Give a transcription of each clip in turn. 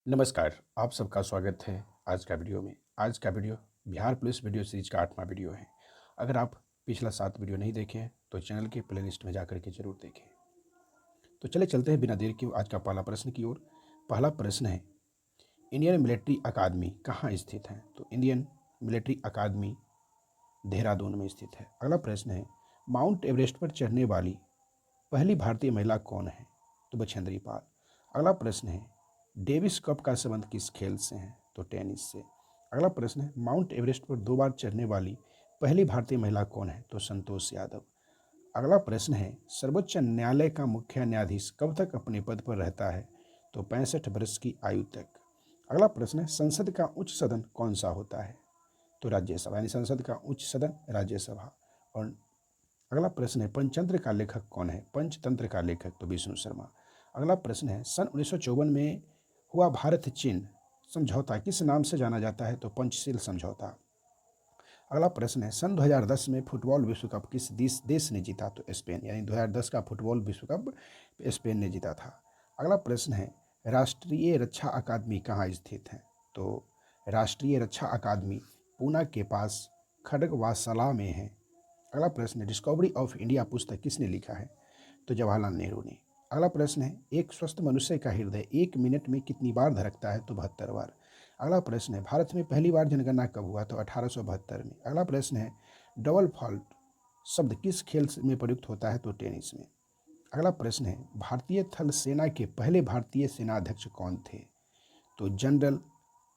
नमस्कार, आप सबका स्वागत है आज का वीडियो में। आज का video Bihar police video series का 8वां वीडियो है। अगर आप पिछला 7 वीडियो नहीं देखे हैं तो चैनल के प्लेलिस्ट में जाकर के जरूर देखें। तो चले चलते हैं बिना देर के आज का पहला प्रश्न की ओर। पहला प्रश्न है, इंडियन मिलिट्री अकादमी कहाँ स्थित है? तो इंडियन मिलिट्री अकादमी देहरादून में स्थित है। अगला प्रश्न है, माउंट एवरेस्ट पर चढ़ने वाली पहली भारतीय महिला कौन है? तो बछेंद्री पाल। अगला प्रश्न है, डेविस कप का संबंध किस खेल से है? तो टेनिस से। अगला प्रश्न है, माउंट एवरेस्ट पर 2 बार चढ़ने वाली पहली भारतीय महिला कौन है? तो संतोष यादव। अगला प्रश्न है, सर्वोच्च न्यायालय का मुख्य न्यायाधीश कब तक अपने पद पर रहता है? तो 65 वर्ष की आयु तक। अगला प्रश्न है, संसद का उच्च सदन कौन सा होता है? तो राज्यसभा, यानी संसद का उच्च सदन राज्यसभा। और अगला प्रश्न है, पंचतंत्र का लेखक कौन है? पंचतंत्र का लेखक तो विष्णु शर्मा। अगला प्रश्न है, सन 1954 में हुआ भारत चीन समझौता किस नाम से जाना जाता है? तो पंचशील समझौता। अगला प्रश्न है, सन 2010 में फुटबॉल विश्व कप किस देश ने जीता? तो स्पेन, यानी 2010 का फुटबॉल विश्व कप स्पेन ने जीता था। अगला प्रश्न है, राष्ट्रीय रक्षा अकादमी कहाँ स्थित है? तो राष्ट्रीय रक्षा अकादमी पूना के पास खड़गवासला में है। अगला प्रश्न है, डिस्कवरी ऑफ इंडिया पुस्तक किसने लिखा है? तो जवाहरलाल नेहरू ने। अगला प्रश्न है, एक स्वस्थ मनुष्य का हृदय 1 मिनट में कितनी बार धड़कता है? तो 72 बार। अगला प्रश्न है, भारत में पहली बार जनगणना कब हुआ? तो 1872 में। अगला प्रश्न है, डबल फॉल्ट शब्द किस खेल में प्रयुक्त होता है? तो टेनिस में। अगला प्रश्न है, भारतीय थल सेना के पहले भारतीय सेनाध्यक्ष कौन थे? तो जनरल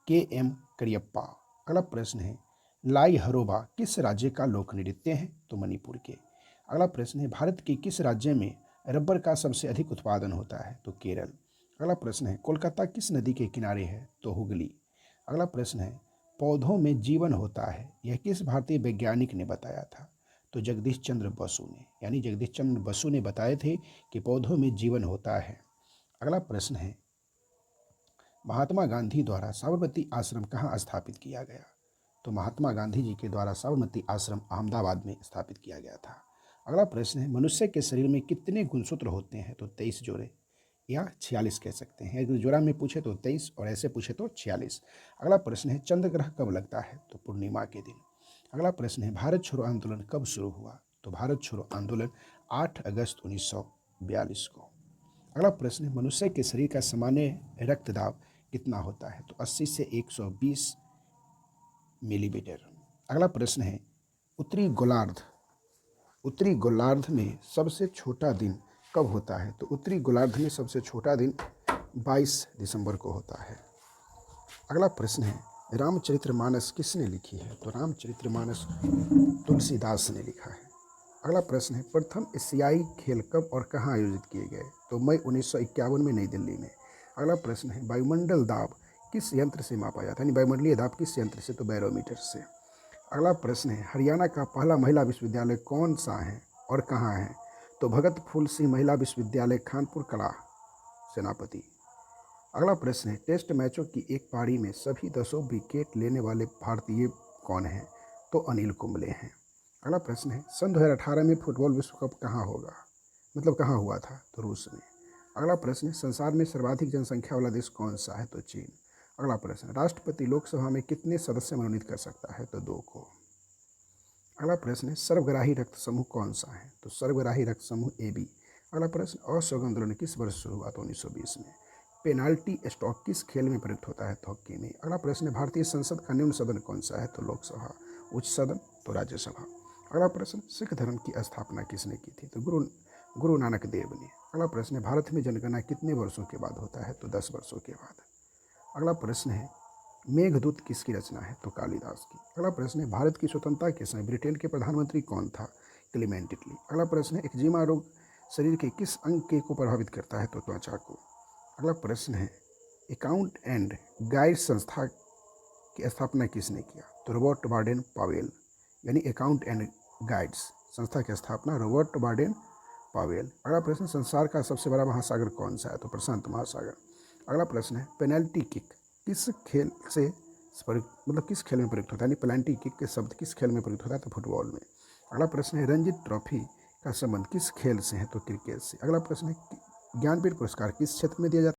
KM करियप्पा। अगला प्रश्न है, लाई हरोबा किस राज्य का लोक नृत्य है? तो मणिपुर के। अगला प्रश्न है, भारत के किस राज्य में रबर का सबसे अधिक उत्पादन होता है? तो केरल। अगला प्रश्न है, कोलकाता किस नदी के किनारे है? तो हुगली। अगला प्रश्न है, पौधों में जीवन होता है, यह किस भारतीय वैज्ञानिक ने बताया था? तो जगदीश चंद्र बसु ने, यानी जगदीश चंद्र बसु ने बताए थे कि पौधों में जीवन होता है। अगला प्रश्न है, महात्मा गांधी द्वारा साबरमती आश्रम कहाँ स्थापित किया गया? तो महात्मा गांधी जी के द्वारा साबरमती आश्रम अहमदाबाद में स्थापित किया गया था। अगला प्रश्न है, मनुष्य के शरीर में कितने गुणसूत्र होते हैं? तो 23 जोड़े या 46 कह सकते हैं। अगर जोड़ा में पूछे तो 23 और ऐसे पूछे तो 46। अगला प्रश्न है, चंद्र ग्रह कब लगता है? तो पूर्णिमा के दिन। अगला प्रश्न है, भारत छोड़ो आंदोलन कब शुरू हुआ? तो भारत छोड़ो आंदोलन 8 अगस्त 1942 को। अगला प्रश्न है, मनुष्य के शरीर का सामान्य रक्तदाब कितना होता है? तो 80 से 120 मिलीमीटर। अगला प्रश्न है, उत्तरी गोलार्ध में सबसे छोटा दिन कब होता है? तो उत्तरी गोलार्ध में सबसे छोटा दिन 22 दिसंबर को होता है। अगला प्रश्न है, रामचरितमानस किसने लिखी है? तो रामचरितमानस तुलसीदास ने लिखा है। अगला प्रश्न है, प्रथम एशियाई खेल कब और कहाँ आयोजित किए गए? तो मई 1951 में नई दिल्ली में। अगला प्रश्न है, वायुमंडल दाब किस यंत्र से मापा जाता है? यानी वायुमंडलीय दाब किस यंत्र से? तो बैरोमीटर से। अगला प्रश्न है, हरियाणा का पहला महिला विश्वविद्यालय कौन सा है और कहाँ है? तो भगत फूल सिंह महिला विश्वविद्यालय खानपुर कला सेनापति। अगला प्रश्न है, टेस्ट मैचों की एक पारी में सभी 10 विकेट लेने वाले भारतीय कौन हैं? तो अनिल कुंबले हैं। अगला प्रश्न है, सन 2018 में फुटबॉल विश्व कप कहाँ होगा? मतलब कहाँ हुआ था? तो रूस में। अगला प्रश्न है, संसार में सर्वाधिक जनसंख्या वाला देश कौन सा है? तो चीन। अगला प्रश्न, राष्ट्रपति लोकसभा में कितने सदस्य मनोनीत कर सकता है? तो 2 को। अगला प्रश्न है, सर्वग्राही रक्त समूह कौन सा है? तो सर्वग्राही रक्त समूह AB। अगला प्रश्न, असहयोग आंदोलन किस वर्ष शुरू हुआ? तो 1920 में। पेनाल्टी स्टॉक किस खेल में प्रयुक्त होता है? तो हॉकी में। अगला प्रश्न है, भारतीय संसद का निम्न सदन कौन सा है? तो लोकसभा। उच्च सदन तो राज्यसभा। अगला प्रश्न, सिख धर्म की स्थापना किसने की थी? तो गुरु नानक देव ने। अगला प्रश्न है, भारत में जनगणना कितने वर्षों के बाद होता है? तो 10 वर्षों के बाद। अगला प्रश्न है, मेघदूत किसकी रचना है? तो कालिदास की। अगला प्रश्न है, भारत की स्वतंत्रता के समय ब्रिटेन के प्रधानमंत्री कौन था? Clement Italy. अगला प्रश्न है, एक्जिमा रोग शरीर के किस अंग के को प्रभावित करता है? तो त्वचा को। अगला प्रश्न है, अकाउंट एंड गाइड संस्था की स्थापना किसने किया? तो रॉबर्ट बार्डेन पावेल, यानी अकाउंट एंड गाइड्स संस्था की स्थापना रॉबर्ट बार्डेन पावेल। अगला प्रश्न, संसार का सबसे बड़ा महासागर कौन सा है? तो प्रशांत महासागर। अगला प्रश्न है, पेनल्टी किक किस खेल से किस खेल में प्रयुक्त होता है? यानी पेनल्टी किक के शब्द किस खेल में प्रयुक्त होता है? तो फुटबॉल में। अगला प्रश्न है, रणजी ट्रॉफी का संबंध किस खेल से है? तो क्रिकेट से। अगला प्रश्न है, ज्ञानपीठ पुरस्कार किस क्षेत्र में दिया जाता है?